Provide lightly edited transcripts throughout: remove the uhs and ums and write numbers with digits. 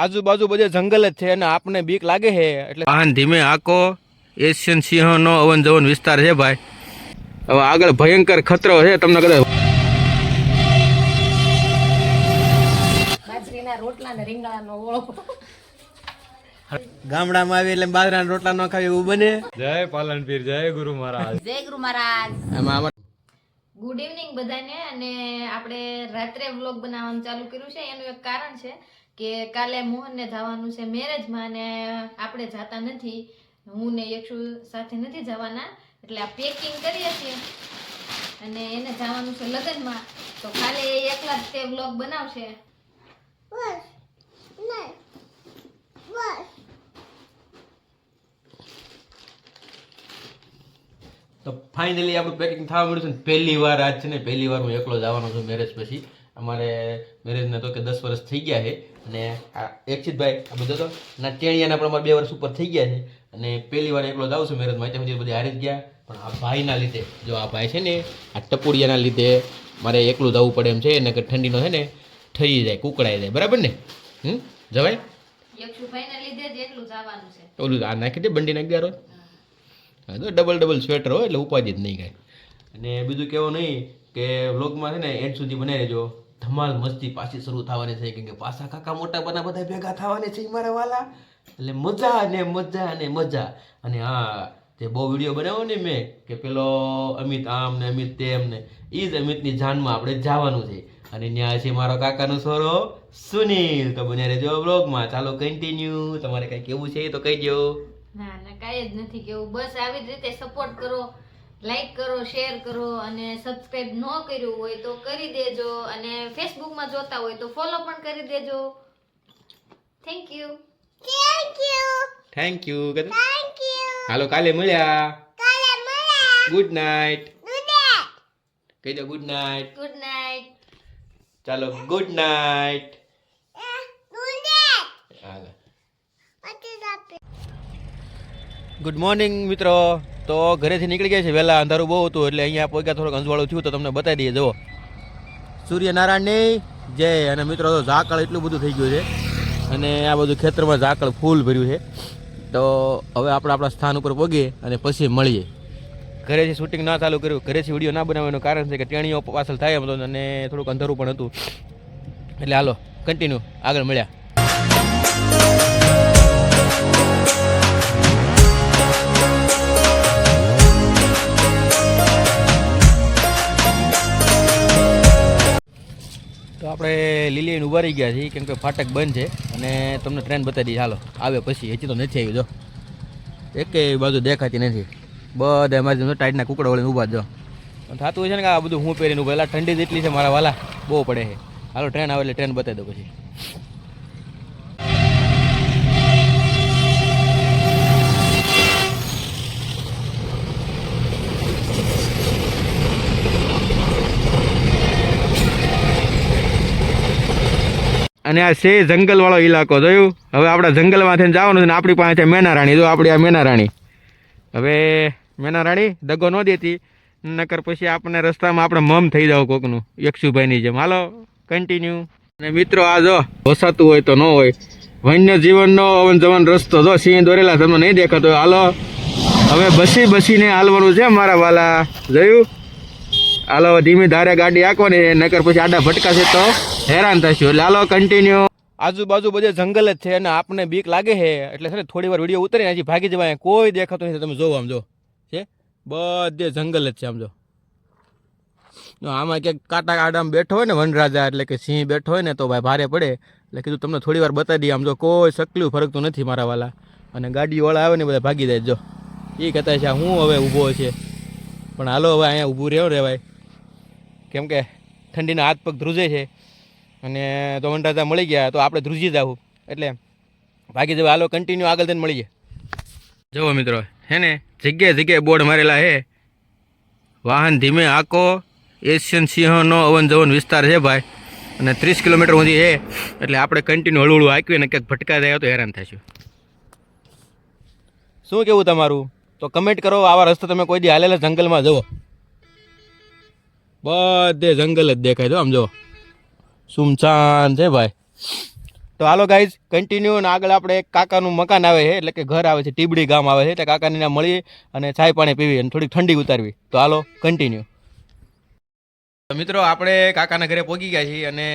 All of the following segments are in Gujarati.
આજુબાજુ બધે જંગલ જ છે અને આપને બીક લાગે છે એટલે વાહન ધીમે આકો. એશિયન સિંહોનો અવન જવન વિસ્તાર છે ભાઈ. હવે આગળ ભયંકર ખતરો છે તમને કદાચ. બાજરીના રોટલા ને રીંગણાનો ઓળો. ગામડામાં આવી એટલે બાજરાના રોટલા ન ખાવી એવું બને. જય પાલનપીર, જય ગુરુ મહારાજ. જય ગુરુ મહારાજ. આમાં ગુડ ઇવનિંગ બધાને. અને આપણે રાત્રે વ્લોગ બનાવવાનું ચાલુ કર્યું છે એનું એક કારણ છે કે કાલે મોહનને જવાનું છે મેરેજમાં અને આપણે જાતા નથી. હું ને યક્ષુ સાથે નથી જવાના એટલે આ પેકિંગ કરીએ છીએ અને એને જવાનું છે લગ્નમાં. તો કાલે એ એકલા જ તે વ્લોગ બનાવશે. તો ફાઇનલી આપણું પેકિંગ થવા મળ્યું છે ને પહેલી વાર આજ છે ને પહેલી વાર હું એકલો જવાનો છું મેરેજ પછી. અમારે મેરેજને તો કે 10 વર્ષ થઈ ગયા છે અને આ એકચિતભાઈ આ બધો તો ના ટેણિયાના પણ અમારે 2 વર્ષ ઉપર થઈ ગયા છે અને પહેલી વાર એકલો જાઉં છું મેરેજમાં. ત્યાં સુધી બધી હારી જ ગયા પણ આ ભાઈના લીધે જો આ ભાઈ છે ને આ ટપુડિયાના લીધે મારે એકલું જવું પડે એમ છે. એને કે ઠંડીનો છે ને થઈ જાય કુકડાઈ જાય બરાબર ને. જવાય યક્ષુભાઈના લીધે જ એકલું જવાનું છે. ઓલું આ નાખી દે બંડી નાખી દે. હા તો ડબલ સ્વેટર હોય એટલે ઉપાધિ જ નહીં કાંઈ. અને બીજું કહેવું નહીં કે વ્લોગમાં છે ને એન્ડ સુધી બનાવી રહેજો. ધમાલ મસ્તી પાછી શરૂ થવાની છે કેમ કે પાછા કાકા મોટા બના બધા ભેગા થવાની છે મારા વાલા. એટલે મજા ને મજા ને મજા. અને હા જે બહુ વિડીયો બનાવ્યો ને મેં કે પેલો અમિત આમ ને અમિત તેમ ને એ જ અમિતની જાનમાં આપણે જવાનું છે. અને ત્યાં છે મારો કાકાનો છોરો સુનિલ. તો બન્યા રહેજો વ્લોગમાં. ચાલો કન્ટિન્યુ. તમારે કંઈ કેવું છે તો કહી દો. ના ના કાંઈ જ નથી કેવું. બસ આવી જ રીતે સપોર્ટ કરો, લાઈક કરો, શેર કરો અને સબસ્ક્રાઇબ ન કર્યું હોય તો કરી દેજો. અને ફેસબુકમાં જોતા હોય તો ફોલો પણ કરી દેજો. Thank you. Thank you. હાલો કાલે મળ્યા. Good night. કહી દો ગુડ નાઇટ. Good night. ચાલો ગુડ નાઇટ. ગુડ મોર્નિંગ મિત્રો. તો ઘરેથી નીકળી ગયા છે વહેલા. અંધારું બહુ હતું એટલે અહીંયા પહોંચ્યા થોડુંક અંજવાળું થયું તો તમને બતાવી દઈએ. જુઓ સૂર્યનારાયણની જય. અને મિત્રો તો ઝાકળ એટલું બધું થઈ ગયું છે અને આ બધું ખેતરમાં ઝાકળ ફૂલ ભર્યું છે. તો હવે આપણે આપણા સ્થાન ઉપર પહોંચીએ અને પછી મળીએ. ઘરેથી શૂટિંગ ના ચાલુ કર્યું, ઘરેથી વિડીયો ના બનાવવાનું કારણ છે કે ટેણીઓ પાછળ થાય એમ હતો અને થોડુંક અંધારું પણ હતું. એટલે હાલો કન્ટિન્યુ આગળ મળ્યા. તો આપણે લીલીને ઉભા રહી ગયા છીએ કેમ કે ફાટક બંધ છે અને તમને ટ્રેન બતાવી દઈએ. હાલો આવે પછી. હજી તો નથી આવી. જો એકેય બાજુ દેખાતી નથી. બધા મારી ટાઈટના કુકડા વળીને ઊભા જો. થતું હોય છે ને કે આ બધું હું પહેરીને ઊભા. એટલે ઠંડી જેટલી છે મારા વાલા બહુ પડે છે. હાલો ટ્રેન આવે એટલે ટ્રેન બતાવી દો પછી. અને આ છે જંગલવાળો ઇલાકો જોયું. હવે આપણે જંગલમાંથી જવાનું છે ને આપણી પાસે છે મેનારાણી. જો આપણી આ મેનારાણી. હવે મેનારાણી દગો ન દેતી નકર પછી આપણને રસ્તામાં આપણે મમ થઈ જાવ કોકનું યક્ષુભાઈની જેમ. હાલો કન્ટિન્યુ. અને મિત્રો આ જો વસાતું હોય તો ન હોય વન્ય જીવનનો અવન જવન રસ્તો. જો સિંહ દોરેલા તમને નહીં દેખાતો. હાલો હવે બસીને હાલવાનું છે મારા વાલા. જોયું. હાલો ધીમી ધારે ગાડી આંકવાની નકર પછી આડા ભટકાશે તો હેરાન થશું. એટલે હાલો કન્ટિન્યુ. આજુબાજુ બધે જંગલ જ છે અને આપણને બીક લાગે છે એટલે છે ને થોડી વાર વિડીયો ઉતરીને હજી ભાગી જવાય. કોઈ દેખાતું નથી. તમે જોવો આમ જો છે બધે જંગલ જ છે. આમ જો આમાં ક્યાંક કાંટા આડામાં બેઠો હોય ને વનરાજા એટલે કે સિંહ બેઠો હોય ને તો ભાઈ ભારે પડે. એટલે કીધું તમને થોડી વાર બતાવી દઈએ. આમ જો કોઈ સકલું ફરકતું નથી મારા વાલા. અને ગાડીવાળા આવે ને બધા ભાગી જાય. જો એ કહેતા છે હું હવે ઊભો છે પણ હાલો હવે અહીંયા ઊભું રહેવું રહેવાય કેમ કે ઠંડીના હાથ પગ ધ્રુજે છે અને તો વનરાજા મળી ગયા તો આપણે ધ્રુજી જવું એટલે ભાગી જવા. હાલો કન્ટિન્યુ આગળ થઈને મળીએ. જુઓ મિત્રો હે ને જગ્યાએ બોર્ડ મારેલા છે. વાહન ધીમે આકો. એશિયન સિંહોનો અવન જવન વિસ્તાર છે ભાઈ અને 30 કિલોમીટર સુધી છે એટલે આપણે કન્ટિન્યુ હળવું આંકીએ ને ક્યાંક ભટકા જાય તો હેરાન થઈશું. શું કેવું તમારું તો કમેન્ટ કરો. આવા રસ્તા તમે કોઈ દી હાલેલા જંગલમાં જુઓ. બધે જંગલ જ દેખાય. તો આમ જો સુમસાન છે ભાઈ. તો હાલો ગાઈઝ કન્ટિન્યુ અને આગળ આપણે એક કાકાનું મકાન આવે છે એટલે કે ઘર આવે છે ટીબડી ગામ આવે છે એટલે કાકાની ત્યાં મળી અને ચાય પાણી પીવી અને થોડીક ઠંડી ઉતારવી તો હાલો કન્ટિન્યુ. મિત્રો આપણે કાકાના ઘરે પહોંચી ગયા છીએ અને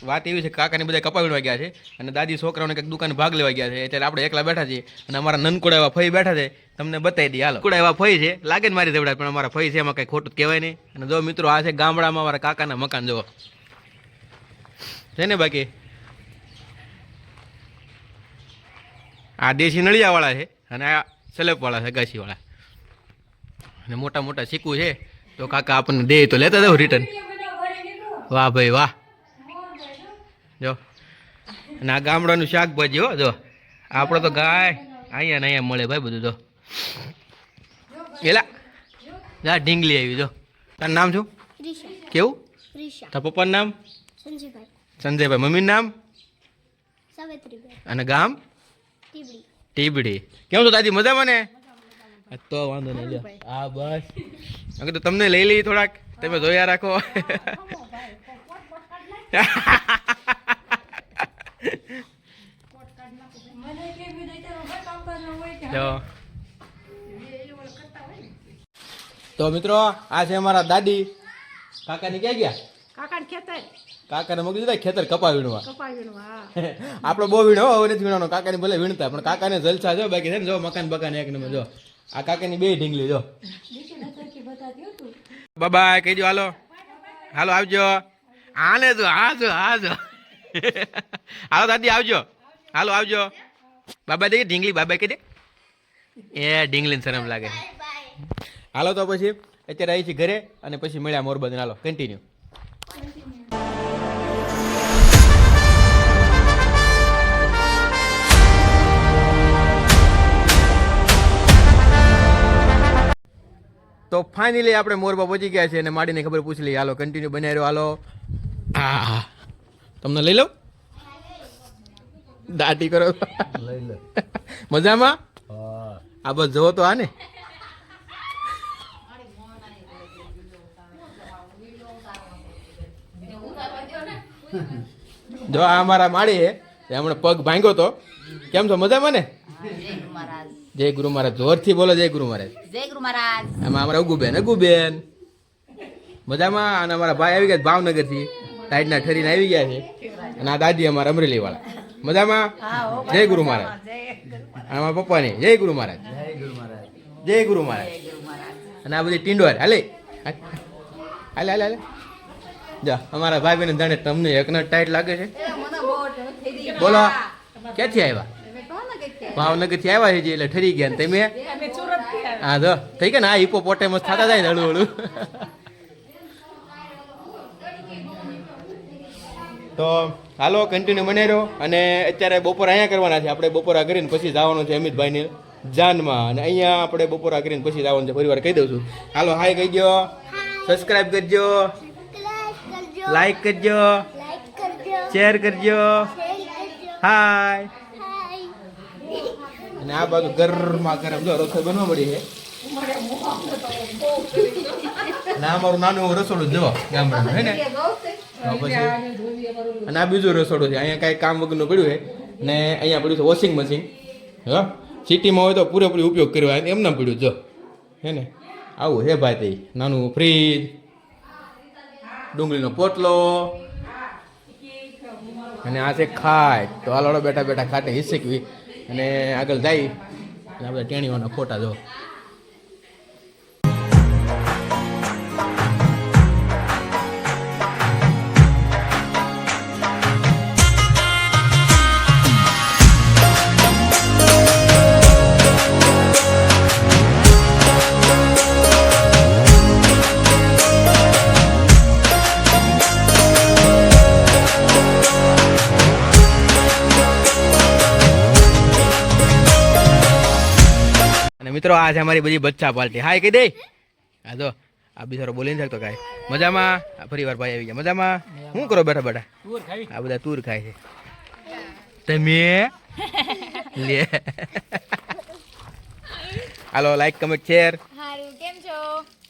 વાત એવી છે કે કાકાની બધા કપા વીણવા ગયા છે અને દાદી છોકરાઓને કંઈક દુકાન ભાગ લેવા ગયા છે એટલે આપણે એકલા બેઠા છીએ અને અમારા નનકોડા એવા ફઈ બેઠા છે તમને બતાવી દઈએ હાલો. નનકોડા એવા ફઈ છે લાગે ને મારી દેવડા પણ અમારા ફઈ છે એમાં કંઈ ખોટું કહેવાય નહીં. અને જો મિત્રો આ છે ગામડામાં અમારા કાકાના મકાન જો છે ને બાકી આ દેશી નળિયાવાળા છે અને આ સલેપવાળા છે અગાશીવાળા અને મોટા મોટા શીકું છે તો કાકા આપણને દે તો લેતા જાવ રિટર્ન. વાહ ભાઈ વાહ જો અને આ ગામડાનું શાકભાજી હો જો આપણે તો ગાય અહીંયા ને અહીંયા મળે ભાઈ બધું જો એલા જા ઢીંગલી આવી જો. તારું નામ શું કેવું તારા પપ્પાનું નામ સંજયભાઈ મમ્મીનું નામ અને ગામ ટીબડી. કેમ છો દાદી મજામાં ને? તો વાંધો નહીં લ્યો હા બસ મેં કીધું તમને લઈ લઈ થોડાક તમે જોયા રાખો. તો મિત્રો આ છે અમારા દાદી. કાકાને ક્યાં ગયા? કાકાને મોકલી દીધા ખેતર કપા વીણવા. આપડે બહુ વીણો હવે નથી વીણવાનો. કાકાની ભલે વીણતા પણ કાકાને જલસા જો બાકી છે ને જો મકાન બકાન એક નંબર જો આ કાકાની બે ઢીંગલી જો. બાબા કહીજો હાલો હાલો આવજો. આને જો આ જો આ જો હાલો દાદી આવજો હાલો આવજો. બાબા દે ઢીંગલી બાબા કહી દે એ ઢીંગલીને શરમ લાગે. હાલો તો પછી અત્યારે આવી છે ઘરે અને પછી મળ્યા મોરબંદર. હાલો કન્ટિન્યુ. તો ફાઇનલી આપણે મોરબા પહોંચી ગયા છે અને માડીને ખબર પૂછી લઈએ. હાલો કન્ટિન્યુ બનાવી રહ્યો હાલો. હા તમને લઈ લઉં દાટી કરો મજામાં? આ બસ જવો તો આ ને જો આ અમારા માડી છે હમણાં પગ ભાંગ્યો તો. કેમ છો મજામાં ને? જય ગુરુ મહારાજ જોરથી બોલો જય ગુરુ મહારાજ. જય ગુરુ મહારાજ. આમાં અમારા અગુબેન મજામાં અને અમારા ભાઈ આવી ગયા ભાવનગર થી ટાઈડના ઠરીને આવી ગયા છે અને આ દાદી અમારા અમરેલી વાળા મજામાં. જય ગુરુ મહારાજ. અને અમારા પપ્પાની જય ગુરુ મહારાજ. જય ગુરુ મહારાજ. અને આ બધી ટીંડોર હાલે હાલે હાલે હાલે જા અમારા ભાઈ બહેન જાણે તમને એકનો ટાઈટ લાગે છે. બોલો ક્યાંથી આવ્યા? ભાવનગર થી આવ્યા છે એટલે ઠરી ગયા ને તમે? હા તો થઈ ગયા ને આ હિપોપોટેમસ થતા જાય ને હળું હળું. તો હાલો કન્ટિન્યુ બનાવી રહ્યો અને અત્યારે બપોર અહીંયા કરવાના છે આપણે. બપોરા કરીને પછી જવાનું છે અમિતભાઈની જાનમાં અને અહીંયા આપણે બપોરા કરીને પછી જવાનું છે. પરિવાર કહી દઉં છું. હાલો હાય કહી દો, સબસ્ક્રાઈબ કરજો, લાઈક કરજો, શેર કરજો, હાય. અને આ બાજુ ગરમા ગરમ જો રસોઈ બનવા મળી છે. ના અમારું નાનું એવું રસોડું જો ગામડાનું હે ને. પછી અને આ બીજું રસોડું છે. અહીંયા કાંઈ કામ વગરનું પડ્યું છે ને અહીંયા પડ્યું છે વોશિંગ મશીન. હા સિટીમાં હોય તો પૂરેપૂરો ઉપયોગ કર્યો એમને પડ્યું જો હે ને. આવું હે ભાઈ તે નાનું ફ્રીજ, ડુંગળીનો પોટલો અને આ છે ખાટ. તો હાલો બેઠા બેઠા ખાટે હિસકવી અને આગળ જાય એટલે આપણે ટેણીઓના ફોટા જો. મિત્રો આ છે અમારી બધી બચ્ચા પાર્ટી. હાય કહી દે. હા જો આ બિચારો બોલી નથી શકતો કાંઈ. મજામાં? આ ફરી વાર ભાઈ આવી ગયા મજામાં. શું કરો બેઠા બેઠા? આ બધા તૂર ખાય છે. તમે લે હાલો લાઈક કમેન્ટ શેર. હારું કેમ છો?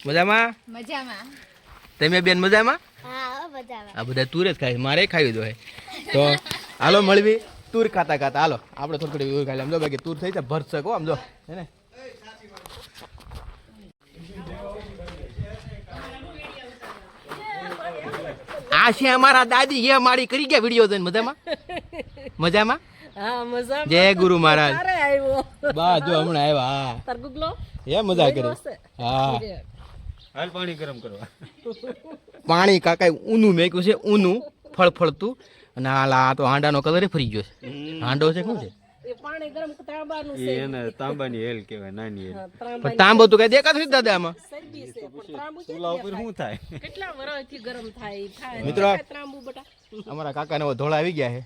મજામાં? મજામાં. તમે બેન મજામાં? હા મજામાં. આ બધા તૂર જ ખાય છે. મારે ખાવી દો તો હાલો મળવી તુર ખાતા ખાતા હાલો આપણે થોડી થોડી ખાઈ આમ જો બાકી તુર થઈ છે ભરસક હો આમ જો હે ને આ છે અમારા દાદી એ મારી કરી ગયા વિડીયો જોઈને મજામાં મજામાં હા મજા જય ગુરુ મહારાજ તારે આવ્યો બા જો હમણાં આવ્યા હા તાર ગુગલો એ મજા કરી હા હાલ પાણી ગરમ કરવા પાણી કાકાએ ઊનું મેક્યું છે ઊનું ફળફળતું અને આ તો હાંડાનો કલર ફરી ગયો છે હાંડો છે શું છે એ પાણી ગરમ તાંબાનું એ એને તાંબાની હેલ કહેવાય નાની હેલ પણ તાંબો તો કઈ દેખાતું નથી દાદા આમાં સર્દી છે પણ ત્રાંબુ ચૂલા ઉપર શું થાય કેટલા વર્ષથી ગરમ થાય થાય મિત્રો. ત્રાંબુ બટા અમારા કાકાને હવે ધોળા આવી ગયા છે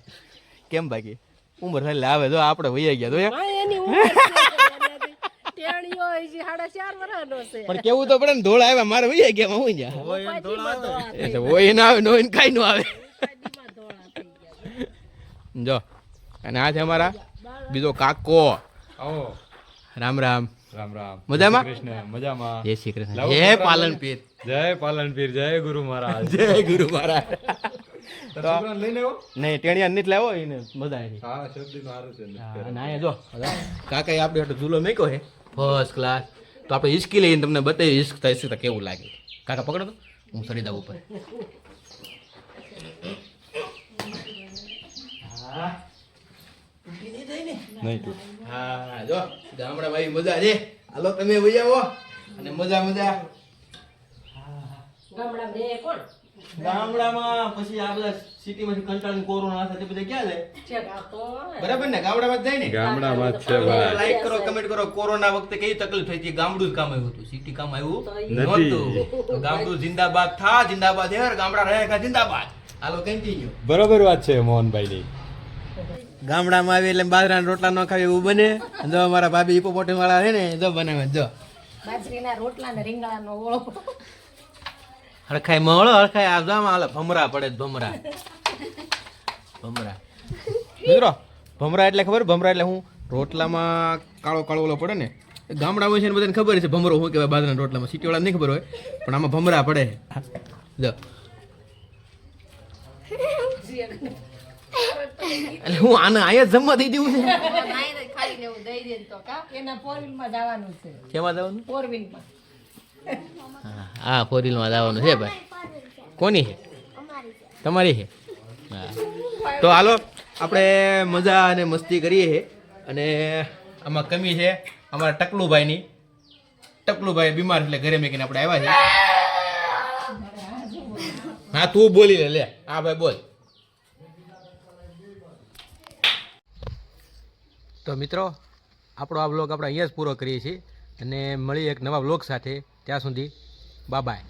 કેમ બાકી ઉંમર એટલે આવે જો આપણે વૈયા ગયા તો હા એની ઉંમર છે ટેણીઓ હોય છે 4.5 વર્ષનો છે પણ કેવું તો પડે ને ધોળા આવ્યા મારે વૈયા ગયા હું જા પાટીમાં ધોળા થઈ એટલે હોય ના આવે નો કઈ નો આવે પાટીમાં ધોળા થઈ ગયા જો અને આ છે અમારા બીજો કાકો આવો રામ રામ રામ રામ મજામાં? કૃષ્ણ મજામાં જય શ્રી કૃષ્ણ લાવો જય છોકરા પાલન પીર જય પાલનપીર જય ગુરુ મહારાજ જય ગુરુ મહારાજ છોકરાને લઈને આવો નહીં ટેણિયા નથી લાવો એને મજા આવી હા શબ્દનું સારું છે અને અહીંયા જો કાકાએ આપણે હાટુ ઝૂલો મેક્યો છે ફર્સ્ટ ક્લાસ તો આપણે હિસ્કી લઈને તમને બતાવી હિસ્ક થશે તો કેવું લાગે કાકા પકડો તો હું ચડી દઉં ઉપર નહીં તું હા જો ગામડામાં આવી મજા છે હાલો તમે વહી આવો અને મજા મજા ગામડા બે કોણ ગામડામાં પછી આ બધા સિટીમાંથી કંટાળીને કોરોના હશે તે બધા ક્યાં જાય છે ગાતો બરાબર ને ગામડામાં જ જાય ને ગામડામાં જ છે ભાઈ લાઈક કરો કમેન્ટ કરો કોરોના વખતે કઈ તકલીફ થઈ હતી ગામડું જ કામ આવ્યું હતું સિટી કામ આવ્યું નથી. નહોતું. તો ગામડું જિંદાબાદ થા જિંદાબાદ હેર ગામડા રહેગા જિંદાબાદ હાલો કન્ટિન્યુ બરોબર વાત છે મોહનભાઈની ગામડામાં આવી એટલે બાજરાના રોટલા ન ખાવી એવું બને જો અમારા ભાભી હિપોપોટેમ વાળા છે ને જો બનાવે જો બાજરીના રોટલા ને રીંગણાનો ઓળો હરખાય મળો હરખાય આ જામાં હાલે ભમરા પડે છે, ભમરા ભમરા મિત્રો ભમરા એટલે ખબર ભમરા એટલે હું રોટલામાં કાળો કાળો ઓલો પડે ને એ ગામડામાં છે ને બધાને ખબર છે ભમરો શું કહેવાય બાજરાના રોટલામાં સિટી વાળા નહીં ખબર હોય પણ આમાં ભમરા પડે જો એટલે હું આને અહીંયા જ જમવા દઈ દેવું છે ખાઈ લેવું દઈ દે તો કા એના ફોર વ્હીલમાં જવાનું છે કેમાં જવાનું ફોર વ્હીલમાં હા ફોર વ્હીલમાં જવાનું છે ભાઈ કોની છે તમારી છે હા તો હાલો આપણે મજા અને મસ્તી કરીએ છીએ અને આમાં કમી છે અમારા ટકલુભાઈની ટકલુભાઈ બીમાર એટલે ઘરે મેકીને આપણે આવ્યા છે હા તું બોલી લે લે હા ભાઈ બોલ તો મિત્રો આપણો આ વ્લોગ આપણે અહીંયા જ પૂરો કરીએ છીએ અને મળીએ એક નવા વ્લોગ સાથે ત્યાં સુધી બાય બાય